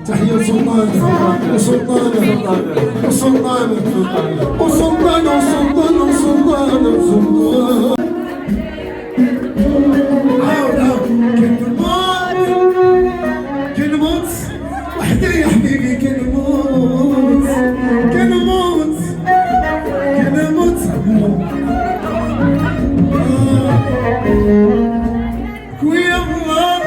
تحية سلطان وسلطانة وسلطانة وسلطانة وسلطانة وسلطانة كنموت وحدي يا حبيبي كنموت كويا الله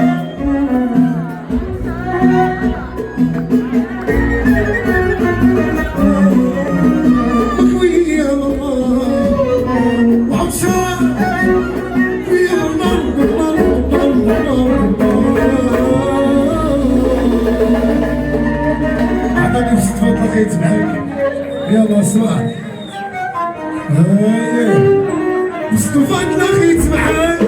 كويا الله وعطشان كويا الله عطاني باش تفضل لقيت معاك يلا صباح مصطفى تلاقيت معاك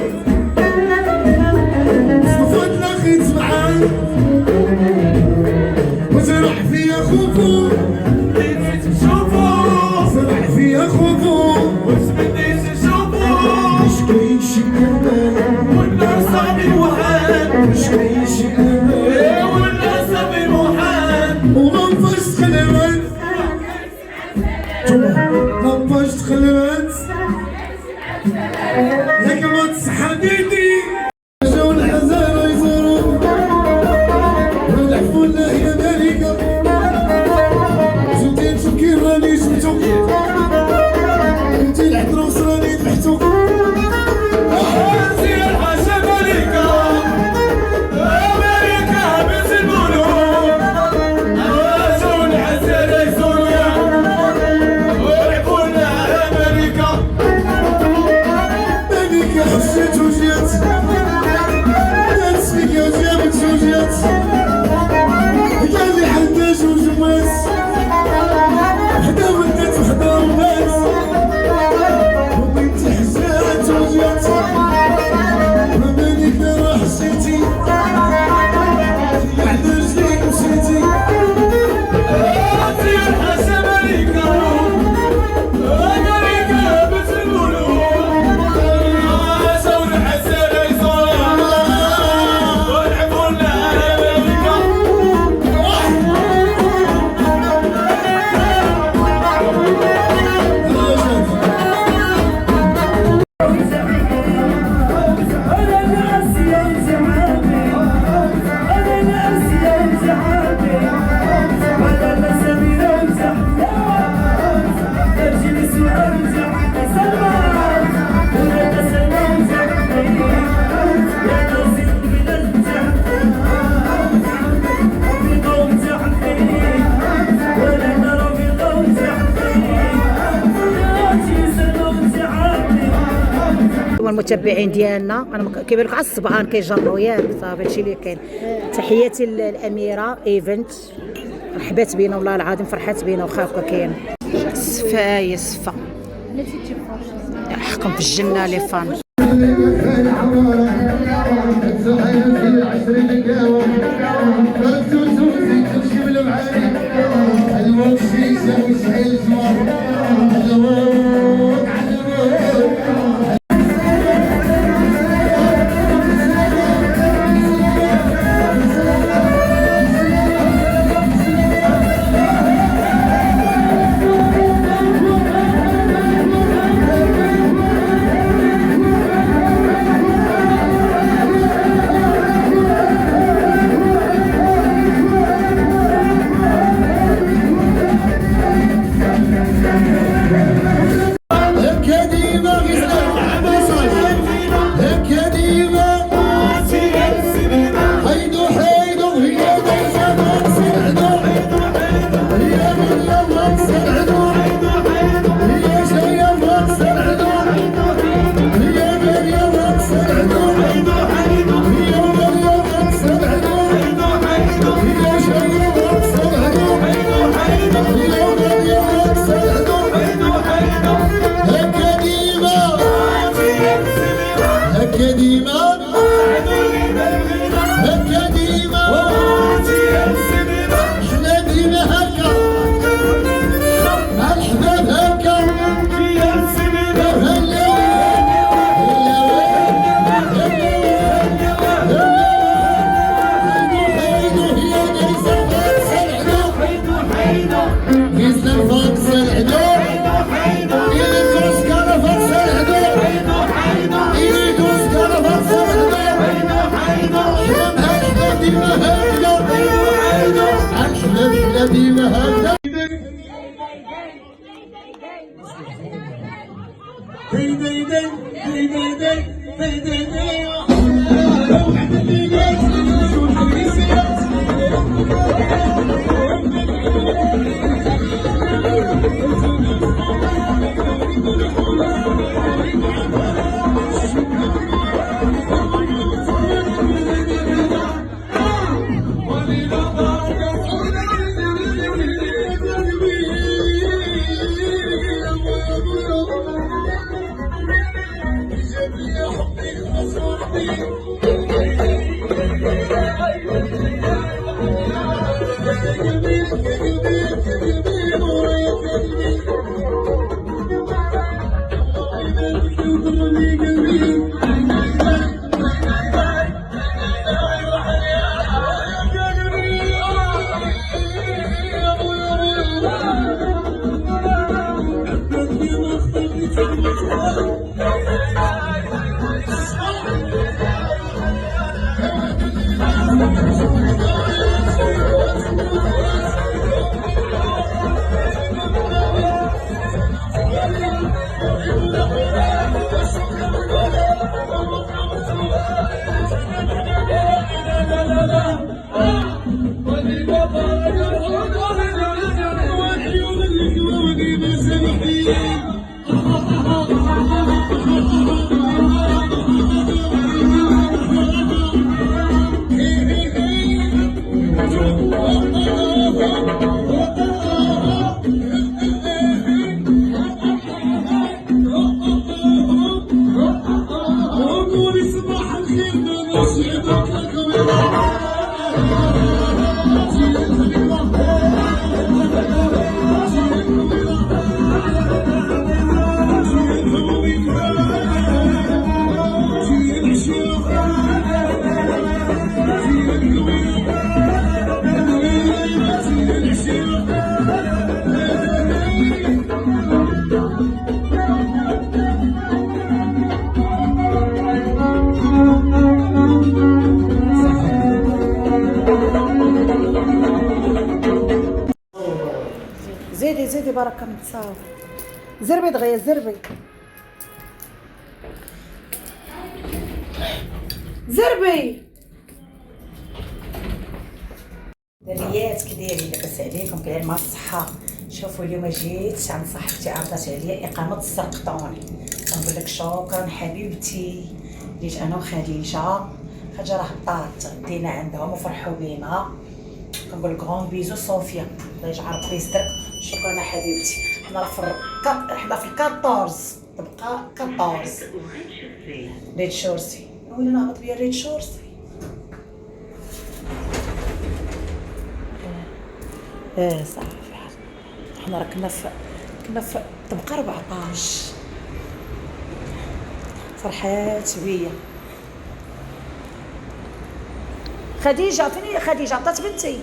وزرع فيا خوفو بديت نشوفو زرع فيا خوفو واش بديت نشوفو واش كاين شي امان ولا صافي وحال واش كاين شي امان ولا صافي وحال وغنفاش تخلعت غنفاش تخلعت ياك ما تصحى ديدي جاو الحزانة يزورو ونحفو الله يا مالكة جبتي نشوكي راني جبتو جبتي العطروس راني ذبحتو سي الحاجة مالكة مالكة بنت الملوك جاو الحزانة يزورو ونحفو الله يا مالكة مالكة حشيت وجيت يا جابت وجيت قال لي حدا جوج ماس حدا ولدت وحدا ولات وبنتي حزات وجيت ومالك راه حسيتي بعد رجليك مشيتي سي الحاجة مالكة مالكة بنت الملوك جاو الحزانة يزورها المتابعين ديالنا انا كيبان لك على الصبعان كيجروا ياك صافي هادشي اللي كاين. تحياتي للاميره ايفنت، رحبات بينا والله العظيم فرحات بينا واخا هكا كاين صفايه صفا حقهم في الجنه لي فان. زيدي بركة من تصاور. زربي دغيا زربي زربي دريات كي دايرين لاباس عليكم كيعير مع الصحة. شوفوا اليوم جيت عند صاحبتي عرضت عليا إقامة الزرقطوني، كنقول لك شكرا حبيبتي. جيت أنا وخديجة، خديجة راه بطات دينا عندهم وفرحوا بينا. كنقول لك غون بيزو صوفيا، الله يجعل ربي يسترك. شكرا حبيبتي. حنا في 14 تبقى 14 ريد شورسي. ولا نهبط بيا ريد شورسي. صافي حنا راه كنا في تبقى 14. فرحات بيا خديجة. فين خديجة؟ عطات بنتي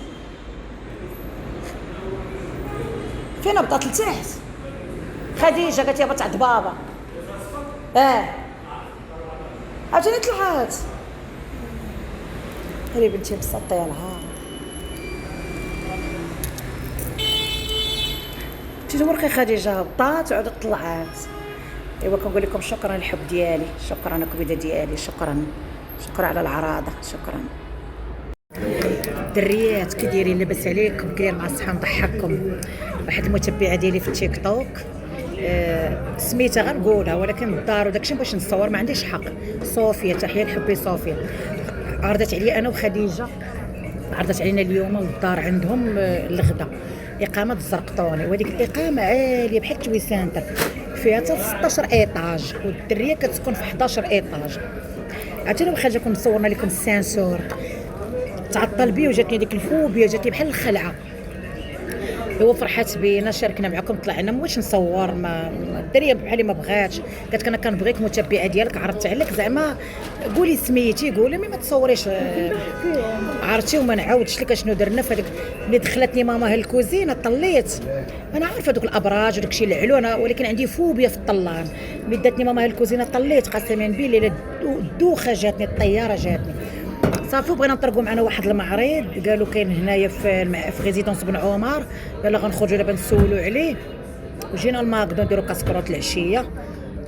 فين هبطات لتحت؟ خديجة قالت يابا تعد بابا. عاوتاني طلعت. هري بنتي مسطيلها. مشيت ورقي خديجة هبطات وعاد طلعت. ايوا كنقول لكم شكرا الحب ديالي، شكرا الكبيده ديالي، شكرا على العراضه، شكرا. دريات كي دايرين؟ لاباس عليكم؟ كي داير مع الصحه؟ نضحككم. واحد المتبعه ديالي في التيك توك سميتها غنقولها ولكن الدار وداكشي باش نصور ما عنديش حق. صوفيا، تحيه لحبي صوفيا. عرضت عليا انا وخديجه، عرضت علينا اليوم للدار عندهم الغدا اقامه الزرقطوني. وهذيك الاقامه عاليه بحال توي سانتر، فيها حتى 16 ايطاج والدريه كتسكن في 11 ايطاج. عرفتي لو خرجت كون صورنا لكم السانسور تعطل بي وجاتني ديك الفوبيا، جاتني بحال الخلعه. هو فرحات بينا، شاركنا معكم، طلعنا واش نصور، ما الدريه بحالي ما بغاتش، قالت انا كنبغيك متبعه ديالك، عرضت عليك زعما قولي سميتي، قولي ما تصوريش عرفتي. وما نعاودش لك شنو درنا في هذيك ملي دخلتني ماما الكوزينه طليت. انا عارفه دوك الابراج وداك الشيء العلونه، ولكن عندي فوبيا في الطلان. ملي داتني ماما الكوزينه طليت قسما بالله، الدوخه جاتني، الطياره جاتني صافي. بغينا نطرقوا معنا واحد المعرض، قالوا كاين هنايا في ريزيدونس بن عمر، يلا غنخرجوا دابا نسولوا عليه. وجينا الماكدون نديروا كاسكروط العشيه.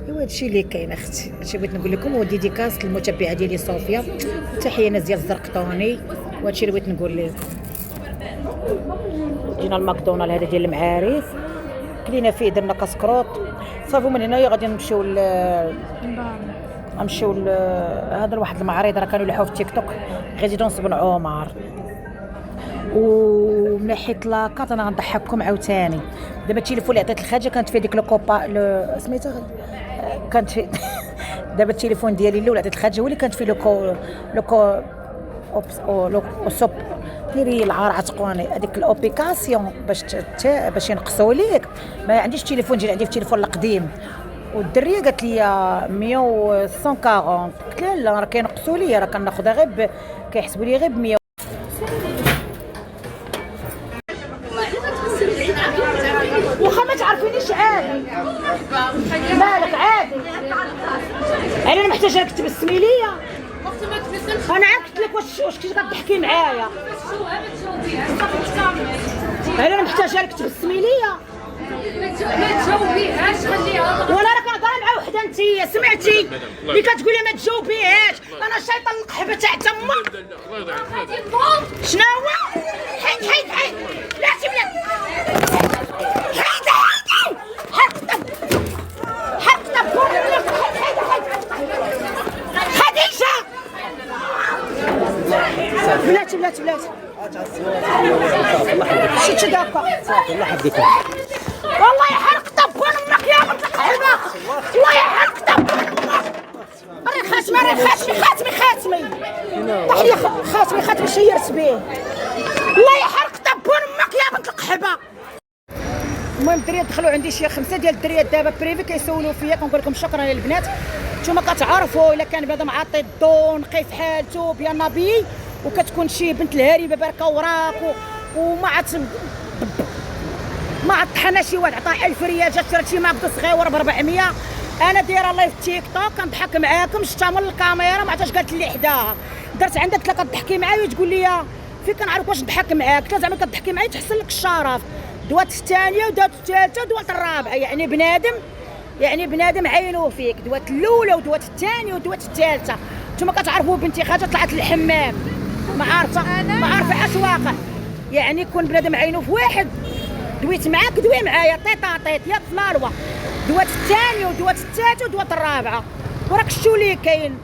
ايوا هادشي اللي كاين اختي، هادشي بغيت نقول لكم. هو ديديكاس للمتبعه ديالي صوفيا، تحيه ناس ديال الزرقطوني، وهادشي اللي بغيت نقول لكم. جينا الماكدونالد هذا ديال المعارف، كلينا فيه، درنا كاسكروط صافي. ومن هنايا غادي نمشيو هذا واحد المعارض راه كانوا يلوحوا في تيك توك، ريزيدونس بن عمر. ومن ناحيه لاكارت انا غنضحككم عاوتاني. دابا التليفون اللي عطيت الخارجه كانت فيه ديك لوكوبا سميتها، كانت في دابا التليفون ديالي اللي عطيت الخارجه هو اللي كانت فيه لوكو اوبس ديري العار عتقوني هذيك الاوبيكاسيون باش ينقصوا ليك. ما عنديش التليفون ديالي، عندي في التليفون القديم. والدريه قالت لي 140، قلت لها لا راه كينقصوا لي، راه كناخذها غير كيحسبوا لي غير ب 100. واخا ما تعرفينيش عادي، مالك عادي. انا محتاجه نكتب السمي ليا. انا عاد قلت لك واش كنتي كتضحكي معايا؟ انا محتاجه نكتب السمي ليا. ما تجاوبيهاش، خليها. وانا راه كنهضر مع وحده انتيا، سمعتي اللي كتقولي ما تجاوبيهاش؟ انا الشيطان القحبه تاع تما. شنو هو؟ حيد لا تبلع، حرقت خديجه. بلاتي شتي داكا الله يحفظك. والله يحرق طبون امك يا بنت القحبه، والله يحرق طبون امك. خاتمي طاح لي خاتمي شيرت به، الله يحرق طبون امك يا بنت القحبه. المهم الدريات دخلوا عندي شي 5 ديال الدريات دابا بريفي كيسولوا فيا، كنقول لكم شكرا للبنات. نتوما كتعرفوا الا كان بنادم عاطي الدون نقي في حالته بيا نبي، وكتكون شي بنت الهريبه باركه وراك ما طحنا شي واحد عطاه 1000 ريال، جات شرات شي ماكدو صغيور ب 400. انا دايره لايف تيك توك كنضحك معاكم، شفتها من الكاميرا ما عرفتش قالت لي حداها، درت عندك قلت لها كتضحكي معايا وتقول لي فين كنعرف واش نضحك معاك؟ قلت لها زعما كتضحكي معايا تحسن لك الشرف. دوات الثانيه ودوات الثالثه ودوات الرابعه، يعني بنادم عينوه فيك، دوات الاولى ودوات الثانيه ودوات الثالثه. نتوما كتعرفوا بنتي خارجه طلعت للحمام، ما عارفه اش واقع. يعني كون بنادم عينو في واحد، دويت معاك دوي معايا، طيط ياك في مالوه. دوات الثانيه ودوات الثالثه ودوات الرابعه، وراك شتو اللي كاين.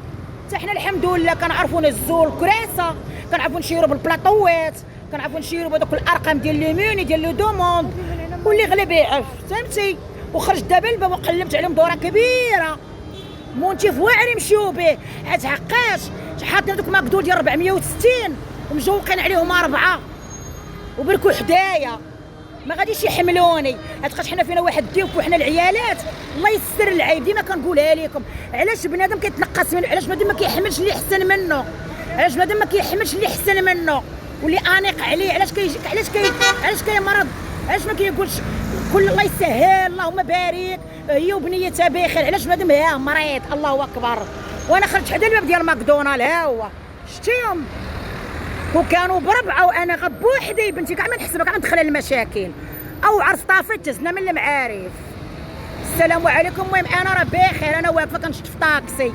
حتى حنا الحمد لله كنعرفوا نهزوا الكراسه، كنعرفوا نشيروا بالبلاطوات، كنعرفوا نشيروا بهذوك الارقام ديال ليموني ديال لو دوموند، واللي غلب يعرف فهمتي. وخرجت دابا الباب وقلبت عليهم دوره كبيره، مونتي في واعري مشيو به، حيت حقاش حاطين دوك ماكدو ديال 460 ومجوقين عليهم 4 وبركو حدايا، ما غاديش يحملوني. حيت حنا فينا واحد الديوك وحنا العيالات، الله يستر العيب. ديما كنقولها لكم، علاش بنادم كيتنقص منه؟ علاش بنادم ما كيحملش اللي احسن منه؟ علاش بنادم ما كيحملش اللي احسن منه واللي انيق عليه؟ علاش كيمرض؟ علاش ما كيقولش كل الله يسهل اللهم بارك هي وبنيتها بخير؟ علاش بنادم مريض؟ الله اكبر. وانا خرجت حدا الباب ديال ماكدونالد، ها هو شتيهم وكانوا ب4 وانا غا بوحدي. بنتي كاع ما نحسبها كاع ندخلها للمشاكل، او عرس طافت تهزنا من المعارف. السلام عليكم. المهم انا راه بخير، انا واقفه كنشط في طاكسي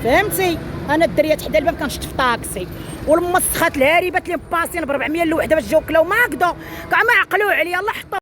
فهمتي. انا الدريات حدا الباب كنشط في طاكسي، والمسخات الهاربات اللي مباسين ب 400 لوحده باش جاو كلاو ماكدو كاع ما عقلوا عليا. الله